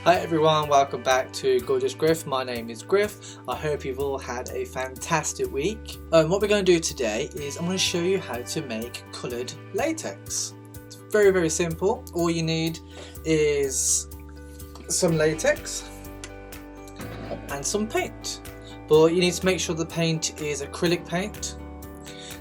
Hi everyone, welcome back to Gorgeous Griff. My name is Griff. I hope you've all had a fantastic week. What we're going to do today is I'm going to show you how to make coloured latex. It's very simple. All you need is some latex and some paint. But you need to make sure the paint is acrylic paint.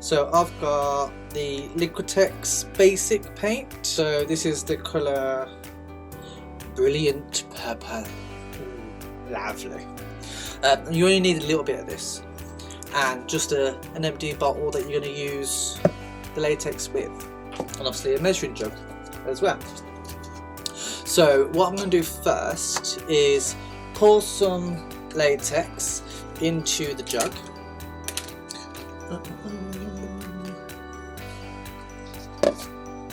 So I've got the Liquitex basic paint. So this is the colour Brilliant Purple. Lovely. You only need a little bit of this and just an empty bottle that you're going to use the latex with, and obviously a measuring jug as well. So what I'm going to do first is pour some latex into the jug.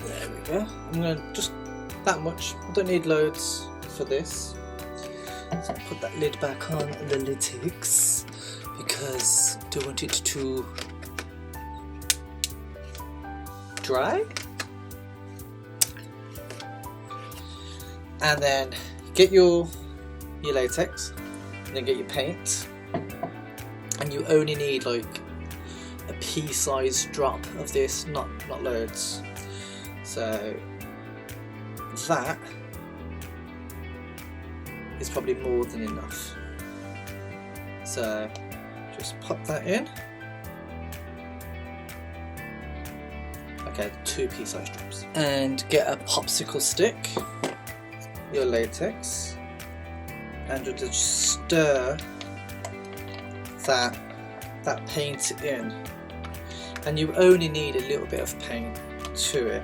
There we go. I'm going to just that much. I don't need loads for this. So I'll put that lid back on the latex because I don't want it to dry. And then get your latex, and then get your paint, and you only need like a pea-sized drop of this, not loads. So that is probably more than enough. So just pop that in. Okay, 2 pea-sized drops. And get a popsicle stick, your latex, and just stir that paint in. And you only need a little bit of paint to it.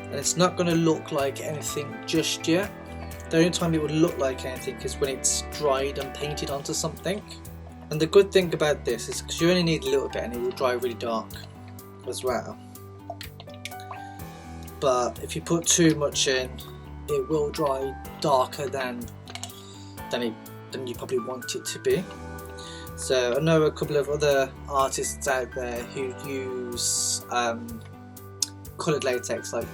And it's not going to look like anything just yet. The only time it would look like anything is when it's dried and painted onto something. And the good thing about this is because you only need a little bit and it will dry really dark as well. But if you put too much in, it will dry darker than you probably want it to be. So I know a couple of other artists out there who use coloured latex, like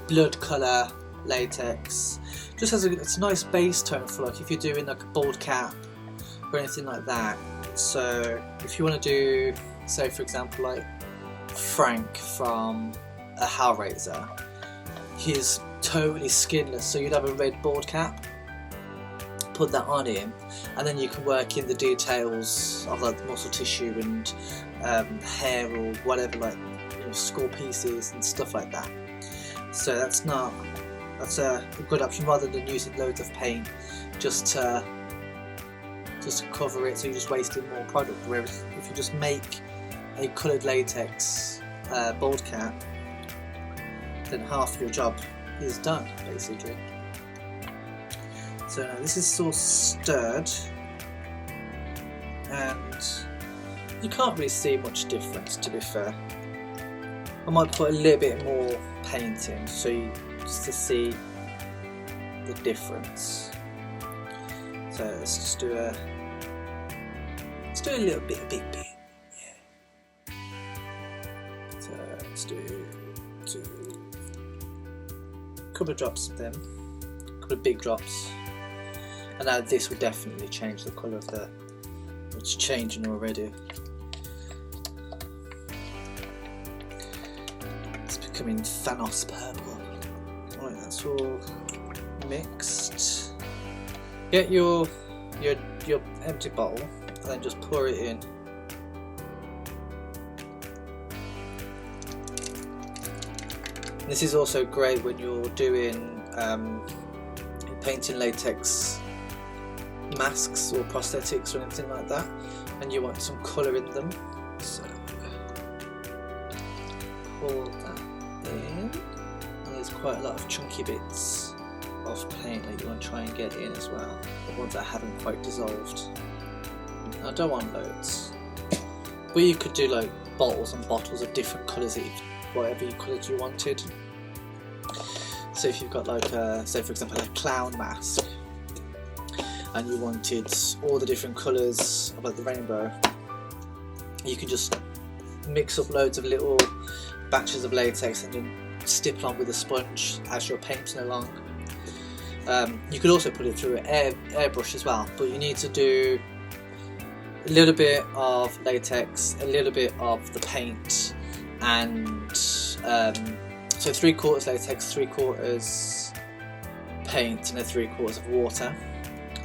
blood colour latex. Just has it's a nice base tone for like if you're doing like a bald cap or anything like that. So if you want to do, say for example, like Frank from a Hellraiser, he's totally skinless, so you'd have a red bald cap, put that on him, and then you can work in the details of like the muscle tissue and hair or whatever, like skull pieces and stuff like that. So that's a good option rather than using loads of paint just to cover it, so you're just wasting more product. Whereas if you just make a coloured latex bald cap, then half your job is done basically. So now this is all stirred, and you can't really see much difference, to be fair. I might put a little bit more paint in just to see the difference. So let's just do a little bit, a big bit. Yeah. So let's do a couple of drops of them, a couple of big drops, and now this will definitely change the colour of the. It's changing already. Becoming Thanos purple. Right, that's all mixed. Get your empty bottle and then just pour it in. This is also great when you're doing painting latex masks or prosthetics or anything like that, and you want some colour in them. So pour that in, and there's quite a lot of chunky bits of paint that you want to try and get in as well, the ones that haven't quite dissolved. I don't want loads, but you could do like bottles and bottles of different colours, whatever colours you wanted. So if you've got like say for example a clown mask and you wanted all the different colours of like the rainbow, you can just mix up loads of little batches of latex and then stipple on with a sponge as you're painting along. You could also put it through an airbrush as well, but you need to do a little bit of latex, a little bit of the paint, and so 3/4 latex, 3/4 paint, and 3/4 of water,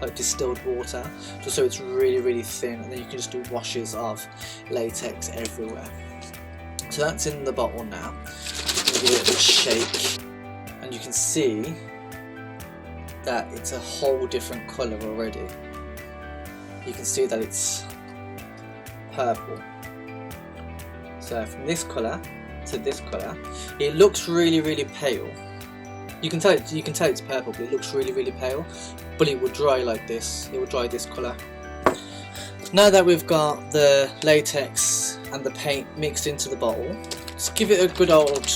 like distilled water, just so it's really thin, and then you can just do washes of latex everywhere. So that's in the bottle now. Give it a shake, and you can see that it's a whole different colour already. You can see that it's purple. So from this colour to this colour, it looks really pale. You can tell it's purple, but it looks really pale. But it will dry like this. It will dry this colour. Now that we've got the latex and the paint mixed into the bottle, just give it a good old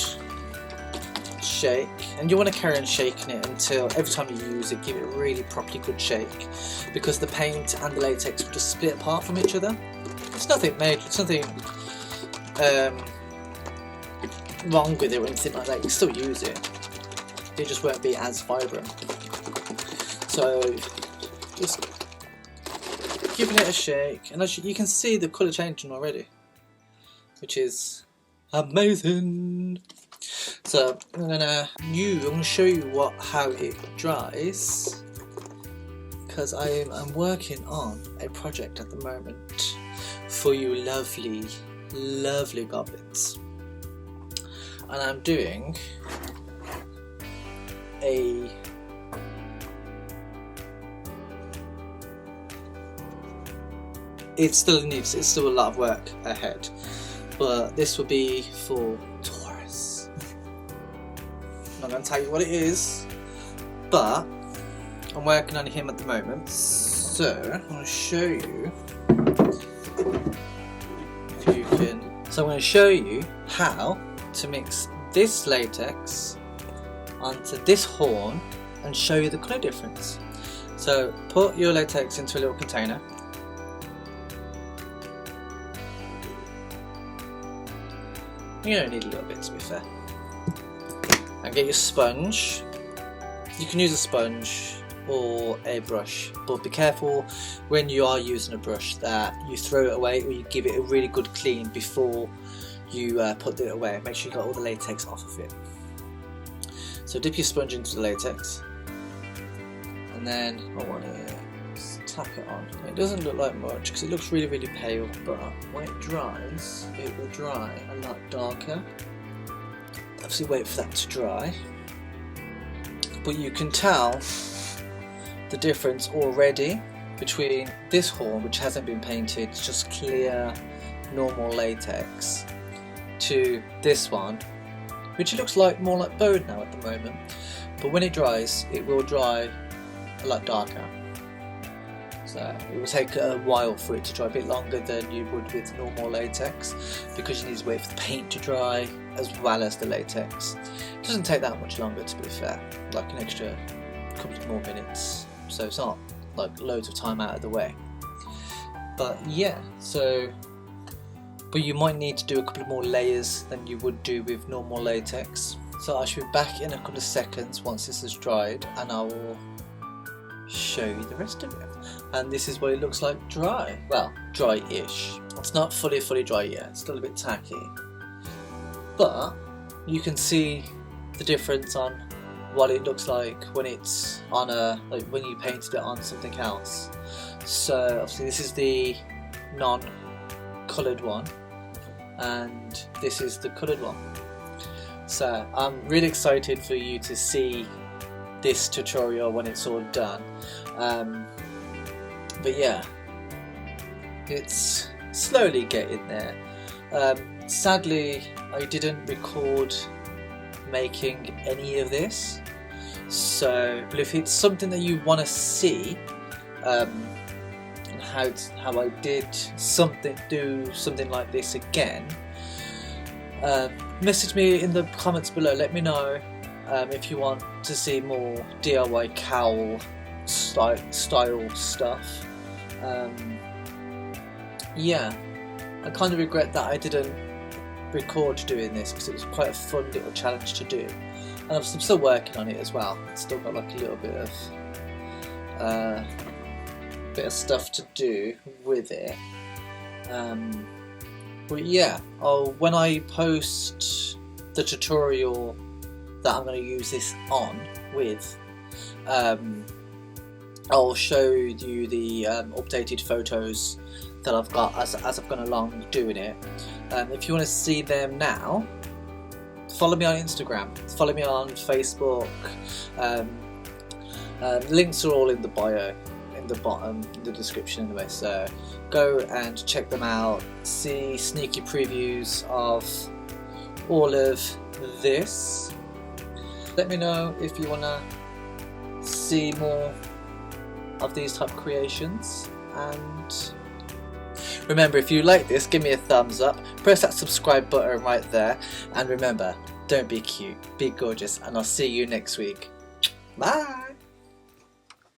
shake, and you want to carry on shaking it until every time you use it, give it a really properly good shake, because the paint and the latex will just split apart from each other. It's nothing major, it's nothing wrong with it or anything like that. You can still use it, it just won't be as vibrant. So just giving it a shake, and as you can see the colour changing already, which is amazing. So I'm gonna show you how it dries, because I'm working on a project at the moment for you lovely goblins, and I'm doing a it's still a lot of work ahead, but this will be for Taurus. I'm not going to tell you what it is, but I'm working on him at the moment, so I'm going to show you if you can. So I'm going to show you how to mix this latex onto this horn and show you the colour difference. So put your latex into a little container. You don't need a little bit, to be fair. And get your sponge. You can use a sponge or a brush, but be careful when you are using a brush that you throw it away, or you give it a really good clean before you put it away. Make sure you got all the latex off of it. So dip your sponge into the latex, and then I want to tap it on. It doesn't look like much because it looks really pale, but when it dries, it will dry a lot darker. Obviously wait for that to dry, but you can tell the difference already between this horn, which hasn't been painted, it's just clear normal latex, to this one, which looks like more like bone now at the moment, but when it dries, it will dry a lot darker. So it will take a while for it to dry, a bit longer than you would with normal latex, because you need to wait for the paint to dry as well as the latex. It doesn't take that much longer, to be fair, like an extra couple of more minutes, so it's not like loads of time out of the way. But yeah, but you might need to do a couple of more layers than you would do with normal latex. So I should be back in a couple of seconds once this has dried, and I will show you the rest of it. And this is what it looks like dry. Well, dry-ish. It's not fully dry yet, it's still a bit tacky. But you can see the difference on what it looks like when it's on when you painted it on something else. So obviously this is the non-coloured one, and this is the coloured one. So I'm really excited for you to see this tutorial when it's all done. But yeah, it's slowly getting there. Sadly, I didn't record making any of this, but if it's something that you want to see, how I did do something like this again, message me in the comments below. Let me know if you want to see more DIY cowl style stuff. Yeah, I kind of regret that I didn't record doing this, because it was quite a fun little challenge to do. and I'm still working on it as well. Still got like a little bit of stuff to do with it. But yeah, when I post the tutorial that I'm going to use this on with, I'll show you the updated photos that I've got as I've gone along doing it. If you want to see them now, follow me on Instagram, follow me on Facebook. Links are all in the bio, in the bottom, in the description anyway, so go and check them out, see sneaky previews of all of this. Let me know if you want to see more of these type of creations, and remember, if you like this, give me a thumbs up, press that subscribe button right there, and remember, don't be cute, be gorgeous, and I'll see you next week. Bye!